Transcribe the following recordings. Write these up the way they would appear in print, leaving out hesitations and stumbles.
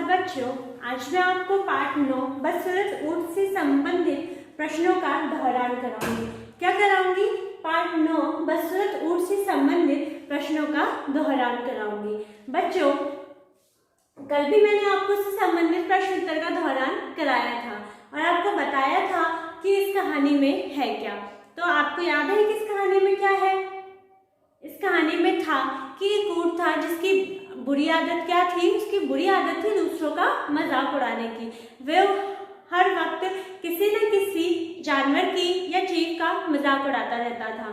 बच्चों, आज मैं आपको पाठ 9 बदसूरत ऊँट से संबंधित प्रश्नों का दोहरान कराऊंगी। क्या कराऊंगी? पाठ 9 बदसूरत ऊँट से संबंधित प्रश्नों का दोहरान कराऊंगी। बच्चों, कल भी मैंने आपको इससे संबंधित प्रश्न उत्तर का दोहरान कराया था और आपको बताया था कि इस कहानी में है क्या। तो आपको याद है कि इस कहानी में क्या है? इस कहानी में था कि एक ऊँट था जिसकी बुरी आदत क्या थी? उसकी बुरी आदत थी दूसरों का मजाक उड़ाने की। वह हर वक्त किसी न किसी जानवर की या जीव का मजाक उड़ाता रहता था।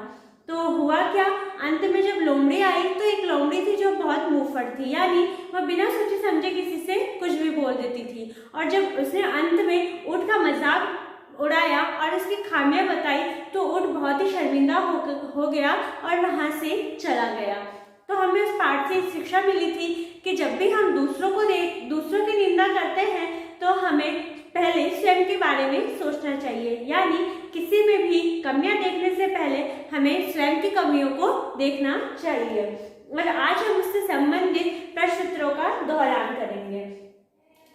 तो हुआ क्या, अंत में जब लोमड़ी आई तो एक लोमड़ी थी जो बहुत मुंहफट थी, यानी वह बिना सोचे समझे किसी से कुछ भी बोल देती थी। और जब उसने अंत में ऊँट का मजाक उड़ाया और उसकी खामियां बताई तो ऊँट बहुत ही शर्मिंदा हो गया और वहां से चला गया। तो हमें उस पाठ से शिक्षा मिली थी कि जब भी हम दूसरों की निंदा करते हैं तो हमें पहले स्वयं के बारे में सोचना चाहिए, यानी किसी में भी कमियां देखने से पहले हमें स्वयं की कमियों को देखना चाहिए। और आज हम उससे संबंधित प्रश्न उत्तरों का दोहरान करेंगे।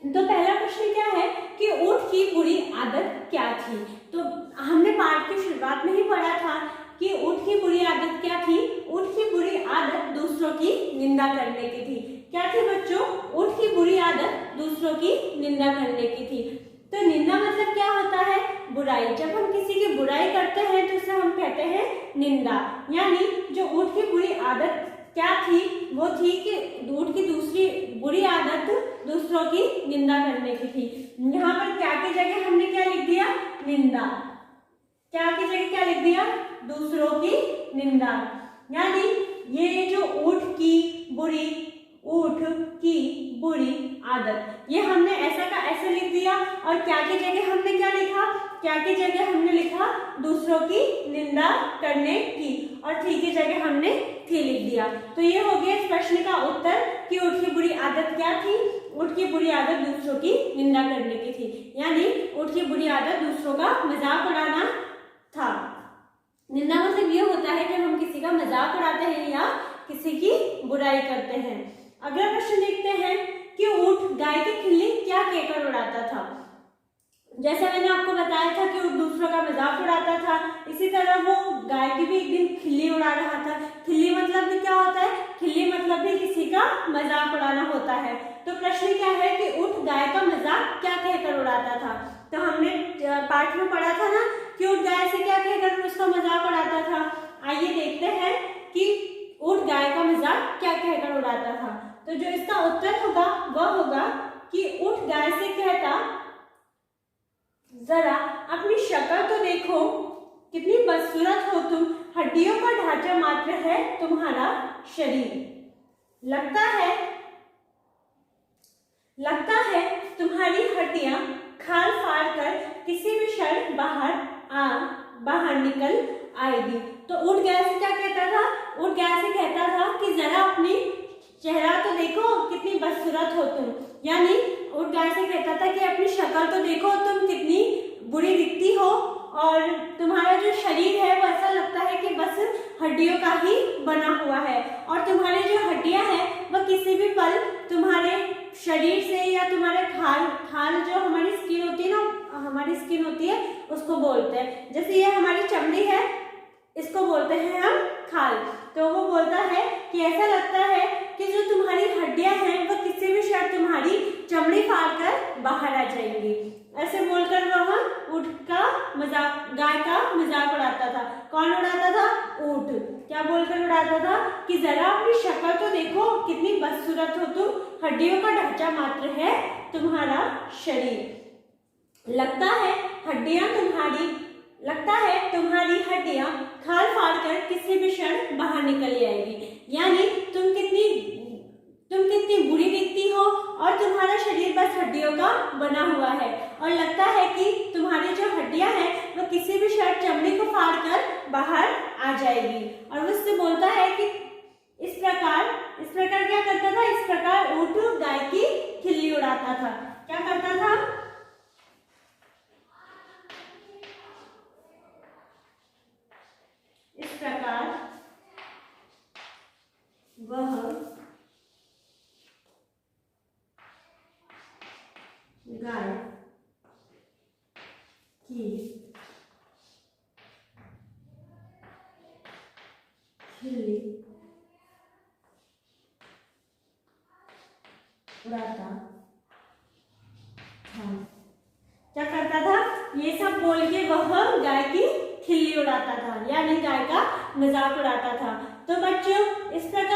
तो पहला प्रश्न क्या है कि ऊँट की बुरी आदत क्या थी? तो हमने पाठ की शुरुआत में ही पढ़ा था कि ऊँट की बुरी आदत क्या थी? ऊँट की बुरी आदत दूसरों की निंदा करने की थी। क्या थी बच्चों? ऊँट की बुरी आदत दूसरों की निंदा करने की थी। तो निंदा मतलब क्या होता है? बुराई। जब हम किसी की बुराई करते हैं तो उसे हम कहते हैं निंदा। यानी जो ऊँट की बुरी आदत क्या थी, वो थी कि ऊँट की दूसरी बुरी आदत दूसरों की निंदा करने की थी। यहाँ पर क्या की जगह हमने क्या लिख दिया? निंदा। क्या की जगह क्या लिख दिया? दूसरों की निंदा। यानी ये जो ऊँट की बुरी आदत, ये हमने ऐसा का ऐसे लिख दिया। और क्या की जगह हमने क्या लिखा? क्या की जगह हमने लिखा दूसरों की निंदा करने की, और थी की जगह हमने थी लिख दिया। तो ये हो गया इस प्रश्न का उत्तर कि ऊँट की बुरी आदत क्या थी? ऊँट की बुरी आदत दूसरों की निंदा करने की थी, यानी ऊँट की बुरी आदत दूसरों का मजाक उड़ाना था। निंदा मतलब ये होता है जब हम किसी का मजाक उड़ाते हैं या किसी की बुराई करते हैं। अगला प्रश्न देखते हैं कि ऊँट गाय की खिल्ली क्या कहकर उड़ाता था? जैसा मैंने आपको बताया था कि ऊँट दूसरों का मजाक उड़ाता था, इसी तरह वो गाय की भी एक दिन खिल्ली उड़ा रहा था। खिल्ली मतलब भी क्या होता है? खिल्ली मतलब भी किसी का मजाक उड़ाना होता है। तो प्रश्न क्या है कि ऊँट गाय का मजाक क्या कहकर उड़ाता था? तो हमने पाठ में पढ़ा था ना कि ऊँट गाय से क्या कहकर उसका मजाक उड़ाता था। आइए देखते हैं कि ऊँट गाय का मजाक क्या कहकर उड़ाता था। तो जो इसका उत्तर होगा वह होगा कि ऊँट गाय से कहता, जरा अपनी शक्ल तो देखो, कितनी बदसूरत हो तुम, हड्डियों का ढांचा मात्र है तुम्हारा शरीर। लगता है तुम्हारी हड्डियां खाल फाड़ कर किसी भी क्षण बाहर निकल आएगी। तो ऊँट गाय से क्या कहता था? ऊँट गाय से कहता था कि जरा अपनी चेहरा तो देखो, कितनी बदसूरत हो तुम। यानी ऊँट गाय से कहता था कि अपनी शक्ल तो देखो, तुम कितनी बुरी दिखती हो और तुम्हारा जो शरीर है वो ऐसा लगता है कि बस हड्डियों का ही बना हुआ है, और तुम्हारी जो हड्डियां हैं वह किसी भी पल तुम्हारे शरीर से या तुम्हारे खाल जो हमारी स्किन होती है उसको बोलते हैं। जैसे ये हमारी चमड़ी है, इसको बोलते हैं हम खाल। तो वो बोलता है कि ऐसा लगता है कि जो तुम्हारी हड्डियां हैं वो किसी भी क्षण तुम्हारी चमड़ी फाड़ कर बाहर आ जाएंगी। ऐसे बोलकर वह गाय का मजाक उड़ाता था। कौन उड़ाता था? ऊँट। क्या बोलकर उड़ाता था कि जरा अपनी शक्ल तो देखो, कितनी बदसूरत हो तुम, हड्डियों का ढांचा मात्र है तुम्हारा शरीर। लगता है तुम्हारी हड्डियां खाल फाड़ कर किसी भी क्षण बाहर निकल आएगी। यानी तुम कितनी बुरी दिखती हो और तुम्हारा शरीर बस हड्डियों का बना हुआ है, और लगता है कि तुम्हारी जो हड्डियां हैं वो किसी भी क्षण चमड़ी को फाड़ कर बाहर आ जाएगी। और वो उससे बोलता है कि इस प्रकार क्या करता था? इस प्रकार ऊँट गाय की खिल्ली उड़ाता था। क्या करता था? इस प्रकार वह गाय की खिल्ली उड़ाता था। क्या करता था? ये सब बोल के वह गाय की खिल्ली उड़ाता था, यानी गाय का मजाक उड़ाता था। तो बच्चों, इस प्रकार